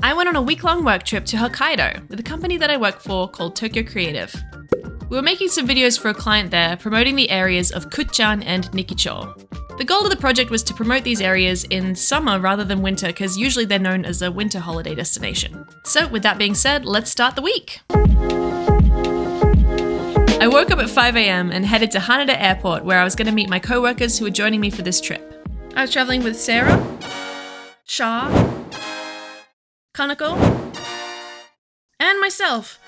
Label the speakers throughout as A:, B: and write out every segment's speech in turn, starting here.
A: I went on a week-long work trip to Hokkaido with a company that I work for called Tokyo Creative. We were making some videos for a client there promoting the areas of Kutchan and Nikicho. The goal of the project was to promote these areas in summer rather than winter because usually they're known as a winter holiday destination. So with that being said, let's start the week. I woke up at 5 a.m. and headed to Haneda Airport where I was going to meet my co-workers who were joining me for this trip. I was traveling with Sarah, Shah, Kanako, and myself.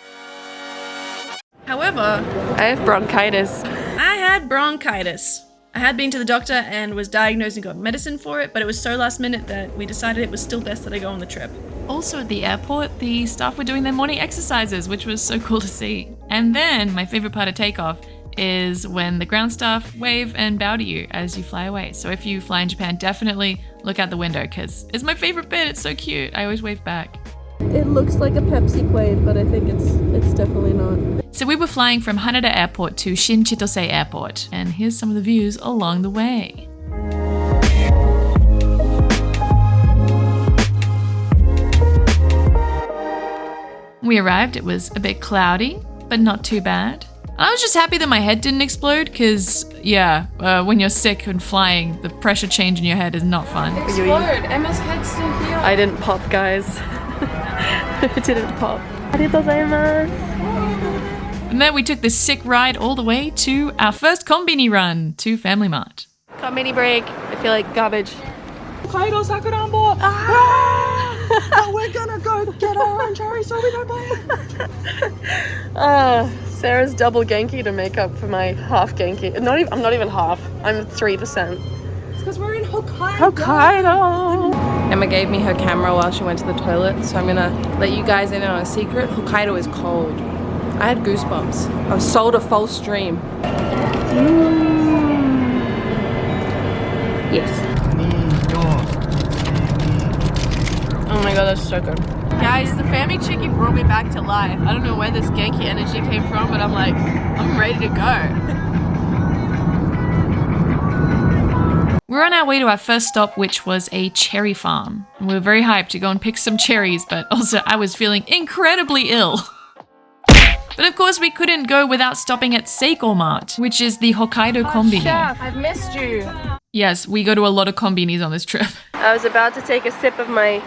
A: However,
B: I have bronchitis.
A: I had bronchitis. I had been to the doctor and was diagnosed and got medicine for it, but it was so last minute that we decided it was still best that I go on the trip. Also at the airport, the staff were doing their morning exercises, which was so cool to see. And then my favorite part of takeoff is when the ground staff wave and bow to you as you fly away. So if you fly in Japan, definitely look out the window because it's my favorite bit. It's so cute. I always wave back.
B: It looks like a Pepsi plane, but I think it's definitely not.
A: So we were flying from Haneda Airport to Shin-Chitose Airport, and here's some of the views along the way. We arrived, it was a bit cloudy, but not too bad. I was just happy that my head didn't explode, because, when you're sick and flying, the pressure change in your head is not fun.
C: Explode! Emma's head's still here.
B: I didn't pop, guys. It didn't pop. Arigatou gozaimasu.
A: And then we took this sick ride all the way to our first Konbini run to Family Mart.
B: Konbini break. I feel like garbage.
C: Hokkaido Sakurambo! Ah! We're gonna go get our own cherry so we don't buy it.
B: Sarah's double Genki to make up for my half Genki. I'm not even half. I'm 3%.
C: It's because we're in Hokkaido.
B: Hokkaido!
C: Emma gave me her camera while she went to the toilet, so I'm gonna let you guys in on a secret. Hokkaido is cold. I had goosebumps. I was sold a false dream. Yes. Oh my god, that's so good.
B: Guys, the family chicken brought me back to life. I don't know where this Genki energy came from, but I'm like, I'm ready to go.
A: We're on our way to our first stop, which was a cherry farm. And we were very hyped to go and pick some cherries, but also I was feeling incredibly ill. But of course we couldn't go without stopping at Seiko Mart, which is the Hokkaido Konbini.
C: Chef, I've missed you.
A: Yes, we go to a lot of konbinis on this trip.
B: I was about to take a sip of my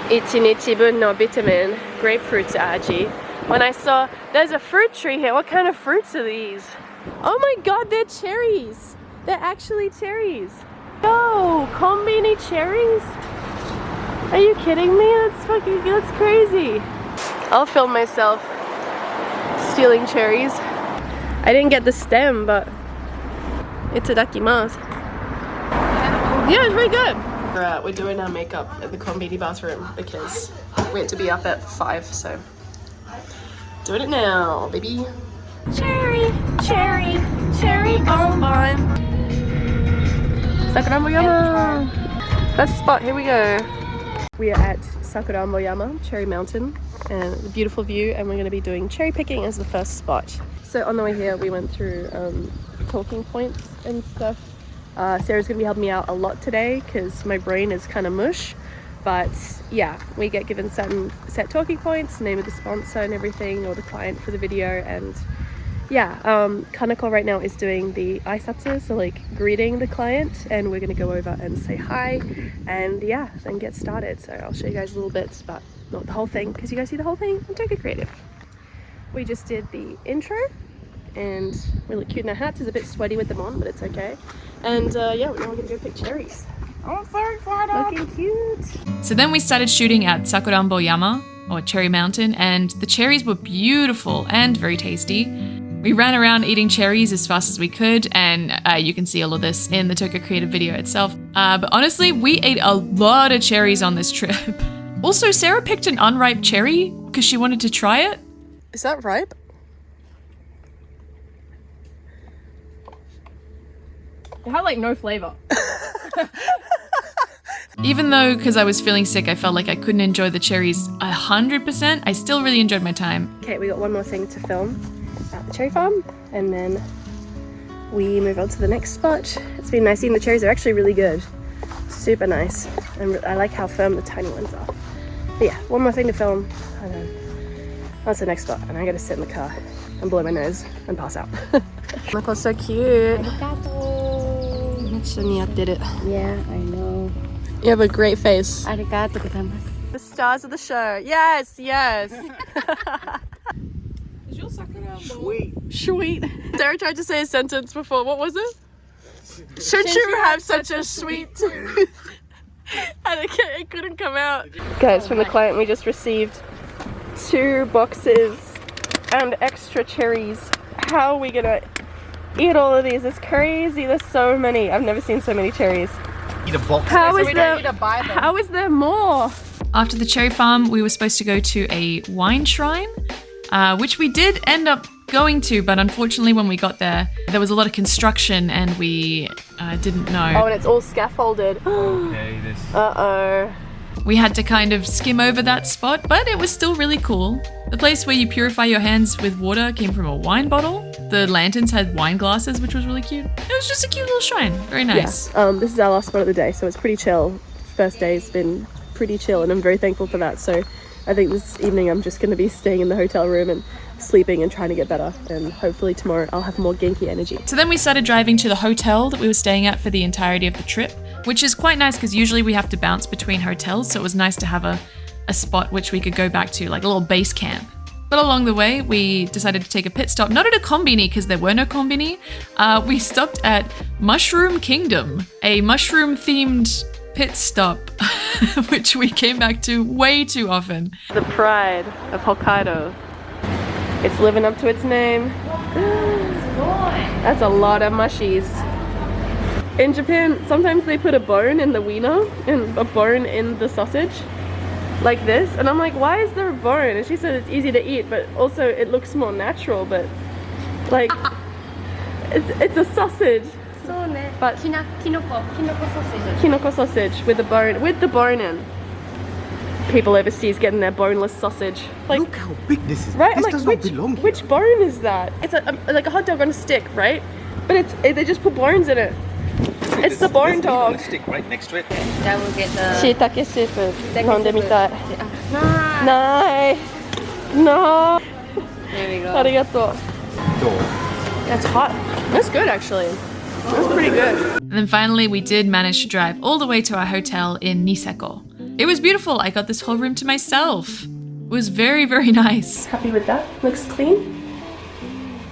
B: Ichinichibun no vitamin grapefruit aji when I saw there's a fruit tree here. What kind of fruits are these? Oh my god, they're cherries. They're actually cherries. Yo, konbini cherries? Are you kidding me? That's crazy. I'll film myself stealing cherries. I didn't get the stem, but itadakimasu. Yeah, it's very good. We're doing our makeup at the konbini bathroom because we had to be up at 5, so doing it now, baby. Cherry, cherry, cherry bonbon. Sakurambo-yama. First spot, here we go. We are at Sakurambo-yama, Cherry Mountain, and a beautiful view, and we're going to be doing cherry picking as the first spot. So on the way here, we went through talking points and stuff. Sarah's going to be helping me out a lot today because my brain is kind of mush. But yeah, we get given set talking points, name of the sponsor and everything, or the client for the video. And yeah, Kanako right now is doing the aisatsu, so like greeting the client. And we're going to go over and say hi and yeah, then get started. So I'll show you guys a little bit, but not the whole thing because you guys see the whole thing on Tokyo Creative. We just did the intro. And we look cute in our hats. It's a bit sweaty with them on, but it's okay. And yeah, now we're gonna go pick cherries. I'm so excited! Looking cute!
A: So then we started shooting at Sakurambo-yama, or Cherry Mountain, and the cherries were beautiful and very tasty. We ran around eating cherries as fast as we could, and you can see all of this in the Tokyo Creative video itself. But honestly, we ate a lot of cherries on this trip. Also, Sarah picked an unripe cherry because she wanted to try it.
B: Is that ripe? It had like no flavor.
A: Even though, because I was feeling sick, I felt like I couldn't enjoy the cherries 100%, I still really enjoyed my time.
B: Okay, we got one more thing to film at the cherry farm, and then we move on to the next spot. It's been nice seeing the cherries. They're actually really good. Super nice. And I like how firm the tiny ones are. But yeah, one more thing to film, and then that's the next spot, and I gotta sit in the car and blow my nose and pass out. Michael's so cute. Did it.
D: Yeah, I know.
B: You have a great face.
D: Arigatou gozaimasu.
B: The stars of the show. Yes, yes.
E: Sweet.
B: Sweet. Sarah tried to say a sentence before. What was it? Should you have such a sweet tooth? And it couldn't come out. Guys, from the client we just received 2 boxes and extra cherries. How are we gonna eat all of these? It's crazy. There's so many. I've never seen so many cherries.
E: Eat a box.
B: How is there more?
A: After the cherry farm, we were supposed to go to a wine shrine, which we did end up going to, but unfortunately when we got there was a lot of construction and we didn't know.
B: Oh, and it's all scaffolded.
E: Okay, this.
B: Uh-oh.
A: We had to kind of skim over that spot, but it was still really cool. The place where you purify your hands with water came from a wine bottle. The lanterns had wine glasses, which was really cute. It was just a cute little shrine. Very nice.
B: Yeah. This is our last spot of the day, so it's pretty chill. First day's been pretty chill, and I'm very thankful for that. So I think this evening I'm just going to be staying in the hotel room and sleeping and trying to get better, and hopefully tomorrow I'll have more Genki energy.
A: So then we started driving to the hotel that we were staying at for the entirety of the trip, which is quite nice because usually we have to bounce between hotels, so it was nice to have a spot which we could go back to, like a little base camp. But along the way, we decided to take a pit stop, not at a kombini because there were no kombini. We stopped at Mushroom Kingdom, a mushroom-themed pit stop, which we came back to way too often.
B: The pride of Hokkaido. It's living up to its name. That's a lot of mushies. In Japan, sometimes they put a bone in the wiener and a bone in the sausage, like this. And I'm like, why is there a bone? And she said it's easy to eat, but also it looks more natural. But like, it's a sausage. But kinoko sausage with the bone in. People overseas getting their boneless sausage. Like,
E: look how big this is.
B: Right?
E: This
B: I'm
E: does
B: like,
E: not belong here.
B: which bone is that? It's like a hot dog on a stick, right? But they just put bones in it. It's the bone dog.
E: There's a stick right next to it.
D: Then we'll get the
B: Shiitake soup. Nondemitai. Nai. No.
D: There we go.
B: Arigato.
E: Door.
B: That's hot. That's good actually. That's pretty good.
A: And then finally, we did manage to drive all the way to our hotel in Niseko. It was beautiful. I got this whole room to myself. It was very, very nice.
B: Happy with that? Looks clean?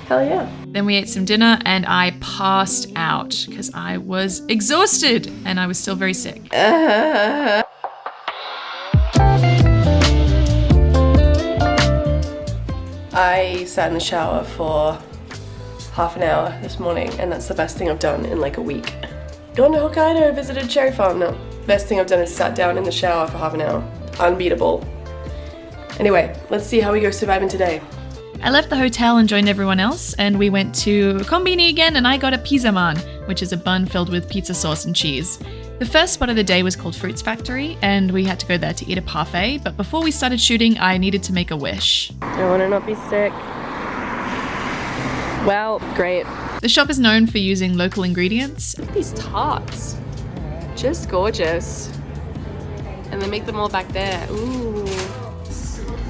B: Hell yeah.
A: Then we ate some dinner and I passed out because I was exhausted and I was still very sick.
B: I sat in the shower for half an hour this morning, and that's the best thing I've done in like a week. Gone to Hokkaido, visited cherry farm. No, best thing I've done is sat down in the shower for half an hour. Unbeatable. Anyway, let's see how we go surviving today.
A: I left the hotel and joined everyone else, and we went to Konbini again, and I got a pizzaman, which is a bun filled with pizza sauce and cheese. The first spot of the day was called Fruits Factory, and we had to go there to eat a parfait, but before we started shooting, I needed to make a wish.
B: I want to not be sick. Well, great.
A: The shop is known for using local ingredients.
B: Look at these tarts. Just gorgeous. And they make them all back there. Ooh.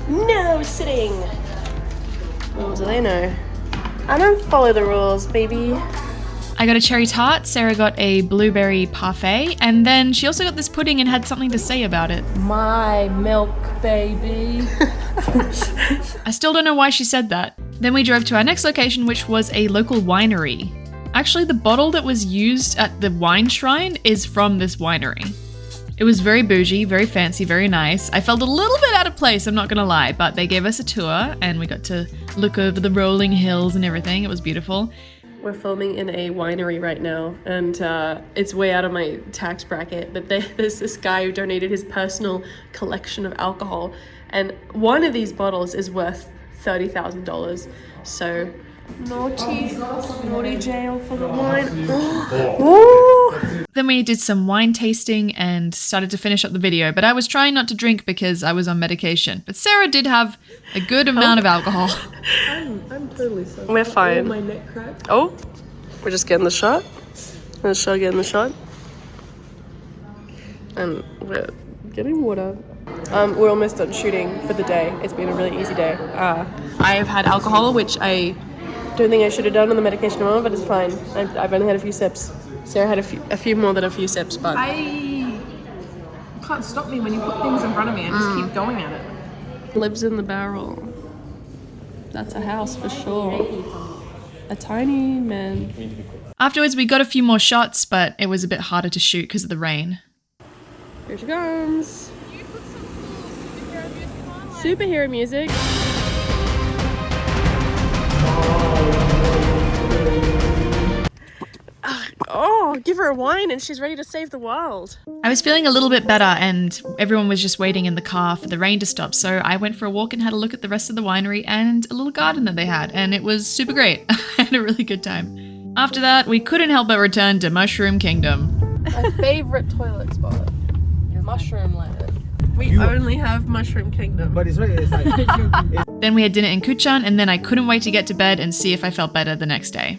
B: No sitting. What do they know? I don't follow the rules, baby.
A: I got a cherry tart, Sarah got a blueberry parfait, and then she also got this pudding and had something to say about it.
D: my milk baby.
A: I still don't know why she said that. Then we drove to our next location, which was a local winery. Actually, the bottle that was used at the wine shrine is from this winery. It was very bougie, very fancy, very nice. I felt a little bit out of place, I'm not gonna lie, but they gave us a tour and we got to look over the rolling hills and everything. It was beautiful.
B: We're filming in a winery right now, and it's way out of my tax bracket, but there's this guy who donated his personal collection of alcohol, and one of these bottles is worth $30,000. So naughty jail for the wine.
A: Then we did some wine tasting and started to finish up the video, but I was trying not to drink because I was on medication. But Sarah did have a good amount of alcohol.
B: I'm totally sorry. We're fine. My neck cracked. Oh, we're just getting the shot. Getting the shot. And we're getting water. We're almost done shooting for the day. It's been a really easy day.
A: I've had alcohol, which I
B: Don't think I should have done on the medication moment, but it's fine. I've only had a few sips. Sarah had a few more than a few sips, but
A: can't stop me when you put things in front of me. I just keep going at it.
B: lives in the barrel. That's a house for sure. A tiny man.
A: Afterwards, we got a few more shots, but it was a bit harder to shoot because of the rain.
B: Here she comes. Superhero music. Oh, give her a wine and she's ready to save the world.
A: I was feeling a little bit better and everyone was just waiting in the car for the rain to stop, so I went for a walk and had a look at the rest of the winery and a little garden that they had, and it was super great. I had a really good time. After that, we couldn't help but return to Mushroom Kingdom.
B: My favourite toilet spot. Mushroom Land. We only have Mushroom Kingdom.
E: But it's right. It's like
A: Then we had dinner in Kuchan, and then I couldn't wait to get to bed and see if I felt better the next day.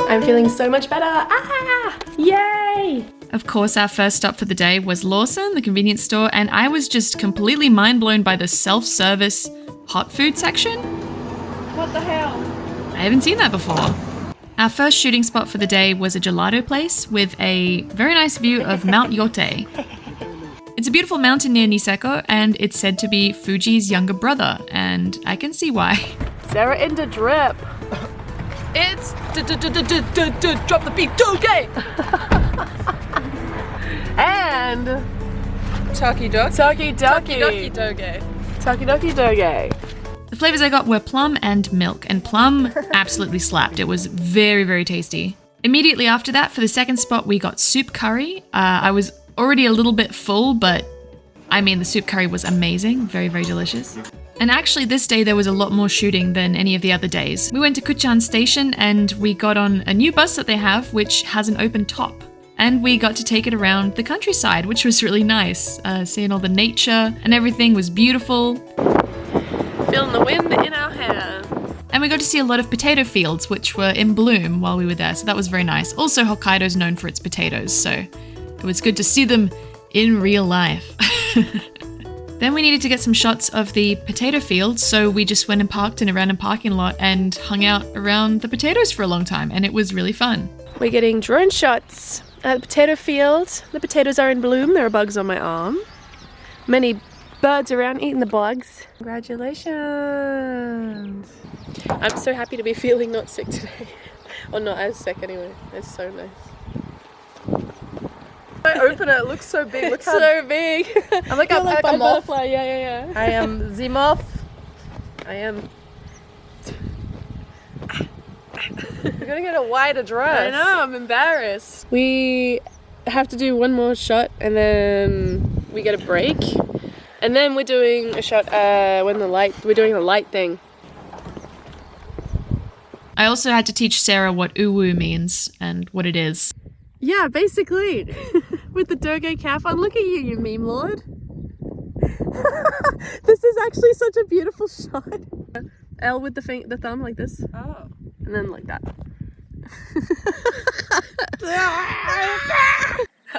B: I'm feeling so much better. Ah! Yay!
A: Of course, our first stop for the day was Lawson, the convenience store, and I was just completely mind blown by the self-service hot food section.
B: What the hell?
A: I haven't seen that before. Our first shooting spot for the day was a gelato place with a very nice view of Mount Yote. It's a beautiful mountain near Niseko, and it's said to be Fuji's younger brother, and I can see why.
B: Sarah into drip.
C: It's drop the beat, Toge!
B: And
C: Tokidoki.
B: Tokidoki.
C: Toge.
B: Tokidoki doge.
A: The flavors I got were plum and milk, and plum absolutely slapped. It was very, very tasty. Immediately after that, for the second spot, we got soup curry. I was already a little bit full, but I mean, the soup curry was amazing. Very, very delicious. And actually, this day there was a lot more shooting than any of the other days. We went to Kuchan Station and we got on a new bus that they have, which has an open top. And we got to take it around the countryside, which was really nice. Seeing all the nature and everything was beautiful.
B: Feeling the wind in our hair.
A: And we got to see a lot of potato fields, which were in bloom while we were there, so that was very nice. Also, Hokkaido's known for its potatoes, so it was good to see them in real life. Then we needed to get some shots of the potato fields, so we just went and parked in a random parking lot and hung out around the potatoes for a long time, and it was really fun.
B: We're getting drone shots at the potato field. The potatoes are in bloom. There are bugs on my arm. Many birds around eating the bugs. Congratulations. I'm so happy to be feeling not sick today. Or not as sick anyway. It's so nice. I open it looks so big. Look how so big.
C: I'm like a moth.
B: butterfly. Yeah.
C: I am the moth.
B: I am.
C: You're gonna get a wider dress.
B: I know, I'm embarrassed. We have to do one more shot and then we get a break. And then we're doing a shot we're doing a light thing.
A: I also had to teach Sarah what uwu means and what it is.
B: Yeah, basically. With the doge cap on. Look at you, you meme lord. This is actually such a beautiful shot. L with the thumb like this.
C: Oh.
B: And then like that.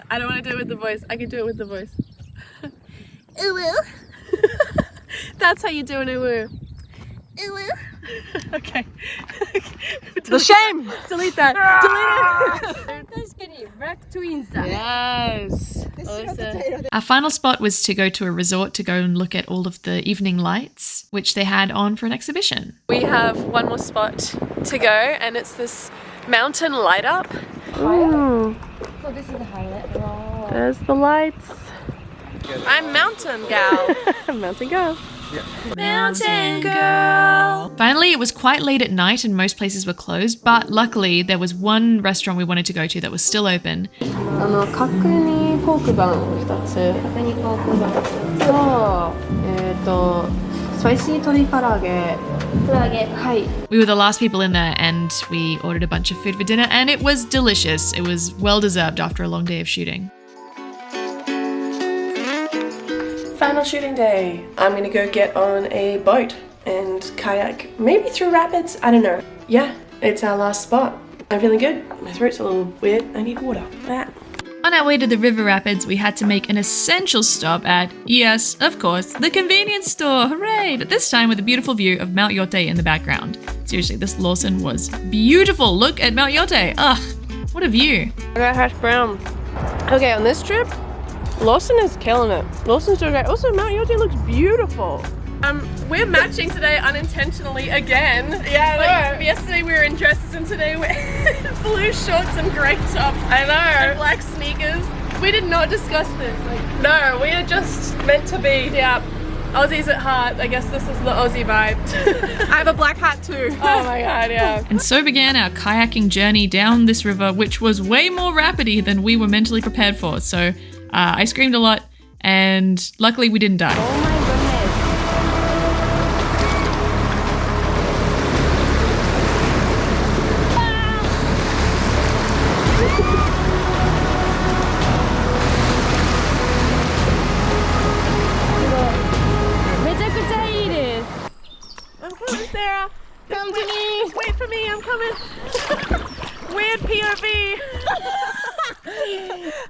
B: I don't want to do it with the voice. I can do it with the voice. Uwu. That's how you do an uwu. Uwu. Okay.
C: The shame!
B: Delete that. Delete it. Yes. Awesome.
A: Our final spot was to go to a resort to go and look at all of the evening lights, which they had on for an exhibition.
B: We have one more spot to go, and it's this mountain light up. Ooh.
D: So this is the highlight. Wow.
B: There's the lights. I'm mountain gal. Mountain girl.
A: Mountain girl! Finally, it was quite late at night and most places were closed, but luckily there was one restaurant we wanted to go to that was still open.
B: 角煮ポークバンを2つ。
D: 角煮ポークバン
B: と、スパイシー鶏唐揚げ。
D: 唐揚げ。
B: はい。
A: We were the last people in there and we ordered a bunch of food for dinner and it was delicious. It was well deserved after a long day of shooting.
B: Final shooting day. I'm gonna go get on a boat and kayak, maybe through rapids, I don't know. Yeah, it's our last spot. I'm feeling good. My throat's a little weird. I need water.
A: On our way to the river rapids, we had to make an essential stop at, yes, of course, the convenience store, hooray! But this time with a beautiful view of Mount Yote in the background. Seriously, this Lawson was beautiful. Look at Mount Yote. Ugh, what a view.
B: I got hash brown. Okay, on this trip, Lawson is killing it. Lawson's doing great. Also, Mount Yote looks beautiful. We're matching today unintentionally again. Yeah, like yesterday we were in dresses and today we're in blue shorts and grey tops. I know. And black sneakers. We did not discuss this. Like, no, we are just meant to be. Yeah. Aussies at heart. I guess this is the Aussie vibe. I have a black hat too. Oh my god, yeah.
A: And so began our kayaking journey down this river, which was way more rapidy than we were mentally prepared for. So I screamed a lot and luckily we didn't die.
D: Oh my goodness.
B: I'm coming, Sarah. Come to me. Wait for me. I'm coming. Weird POV.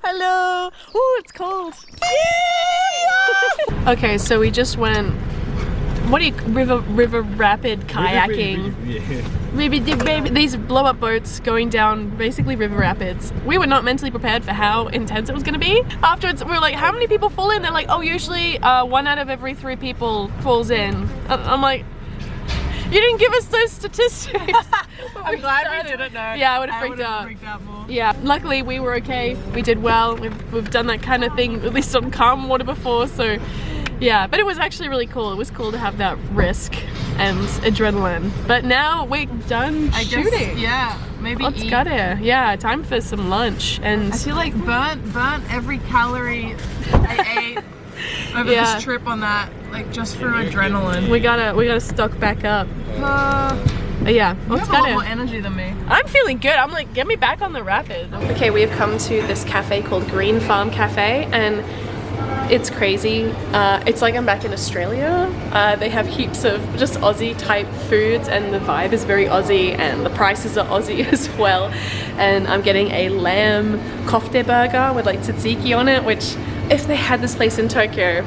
B: Hello. Ooh, it's cold. Okay, so we just went. What do you river rapid kayaking? Baby, these blow up boats going down basically river rapids. We were not mentally prepared for how intense it was going to be. Afterwards, we were like, "How many people fall in?" They're like, "Oh, usually 1 out of every 3 people falls in." I'm like, you didn't give us those statistics.
C: I'm glad we didn't know.
B: Yeah, I would have freaked out.
C: More.
B: Yeah, luckily we were okay. We did well. We've done that kind of thing, at least on calm water before, so yeah. But it was actually really cool. It was cool to have that risk and adrenaline. But now we're done shooting.
C: Guess, yeah, maybe
B: Let's
C: eat.
B: go there. Yeah, time for some lunch. And
C: I feel like burnt every calorie I ate over this trip on that, like just for adrenaline.
B: we gotta stock back up. Yeah,
C: You
B: let's
C: have a lot
B: go.
C: more energy than me.
B: I'm feeling good. I'm like, get me back on the rapids. Okay, we have come to this cafe called Green Farm Cafe, and it's crazy. It's like I'm back in Australia. They have heaps of just Aussie type foods, and the vibe is very Aussie, and the prices are Aussie as well. And I'm getting a lamb kofte burger with like tzatziki on it, which if they had this place in Tokyo,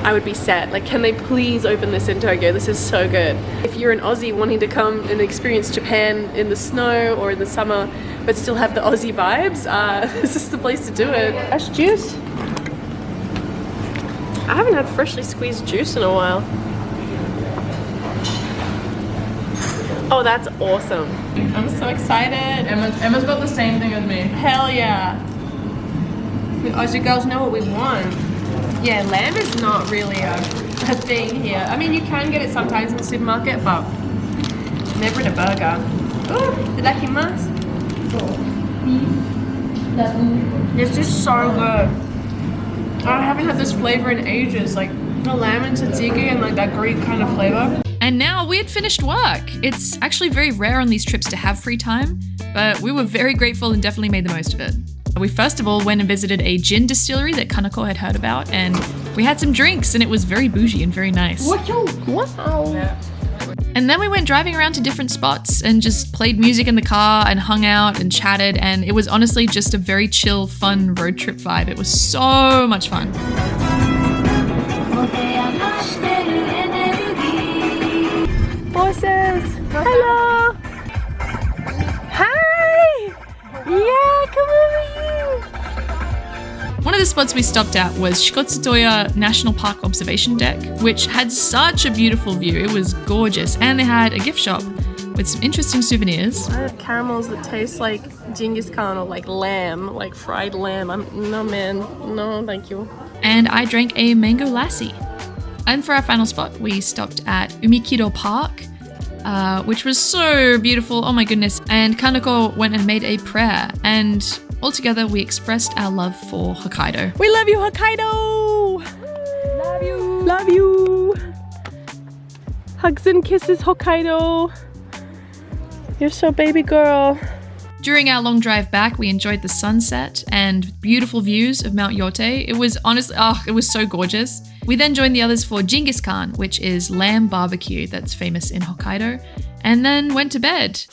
B: I would be set. Like, can they please open this in Tokyo? This is so good. If you're an Aussie wanting to come and experience Japan in the snow or in the summer, but still have the Aussie vibes, this is the place to do it. Fresh juice. I haven't had freshly squeezed juice in a while. Oh, that's awesome. I'm so excited.
C: Emma's got the same thing as me.
B: Hell yeah. We Aussie girls know what we want. Yeah, lamb is not really a thing here. I mean, you can get it sometimes in the supermarket, but never in a burger. Oh, itadakimasu. This is so good. I haven't had this flavor in ages. Like the lamb and tzatziki and like that Greek kind of flavor.
A: And now we had finished work. It's actually very rare on these trips to have free time, but we were very grateful and definitely made the most of it. We first of all went and visited a gin distillery that Kanako had heard about, and we had some drinks, and it was very bougie and very nice.
B: Wow.
C: Yeah.
A: And then we went driving around to different spots and just played music in the car and hung out and chatted, and it was honestly just a very chill, fun road trip vibe. It was so much fun.
B: Horses! Hello! Hi! Yeah, come over here!
A: One of the spots we stopped at was Shikotsutoya National Park Observation Deck, which had such a beautiful view. It was gorgeous, and they had a gift shop with some interesting souvenirs.
B: I have caramels that taste like Genghis Khan or like lamb, like fried lamb. No man, no thank you.
A: And I drank a mango lassi. And for our final spot, we stopped at Umikido Park, which was so beautiful, oh my goodness. And Kanako went and made a prayer, and altogether we expressed our love for Hokkaido.
B: We love you, Hokkaido! Love you! Love you! Hugs and kisses, Hokkaido! You're so baby girl.
A: During our long drive back, we enjoyed the sunset and beautiful views of Mount Yote. It was honestly, it was so gorgeous. We then joined the others for Genghis Khan, which is lamb barbecue that's famous in Hokkaido, and then went to bed.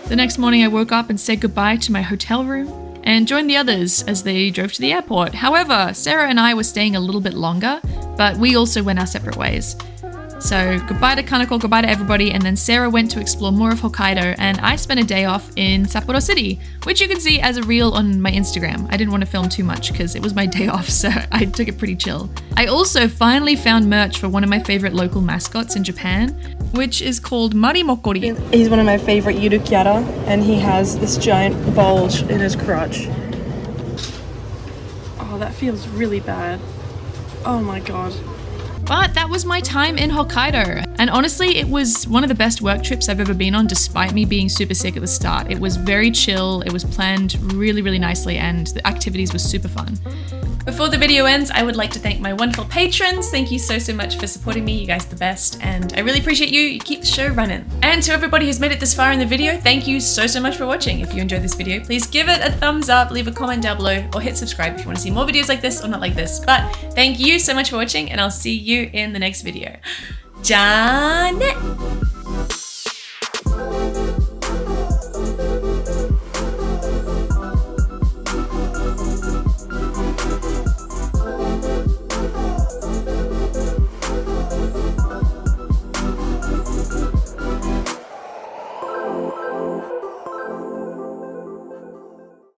A: The The next morning I woke up and said goodbye to my hotel room and joined the others as they drove to the airport. However, Sarah and I were staying a little bit longer, but we also went our separate ways. So goodbye to Kaneko, goodbye to everybody, and then Sarah went to explore more of Hokkaido, and I spent a day off in Sapporo City, which you can see as a reel on my Instagram. I didn't want to film too much because it was my day off, so I took it pretty chill. I also finally found merch for one of my favorite local mascots in Japan, which is called Marimokori.
B: He's one of my favorite Yurukyara, and he has this giant bulge in his crotch. Oh, that feels really bad. Oh my god.
A: But that was my time in Hokkaido. And honestly, it was one of the best work trips I've ever been on, despite me being super sick at the start. It was very chill, it was planned really, really nicely, and the activities were super fun. Before the video ends, I would like to thank my wonderful patrons. Thank you so much for supporting me. You guys are the best, and I really appreciate you. You keep the show running. And to everybody who's made it this far in the video, thank you so much for watching. If you enjoyed this video, please give it a thumbs up, leave a comment down below, or hit subscribe if you want to see more videos like this or not like this. But thank you so much for watching, and I'll see you in the next video. Ja ne!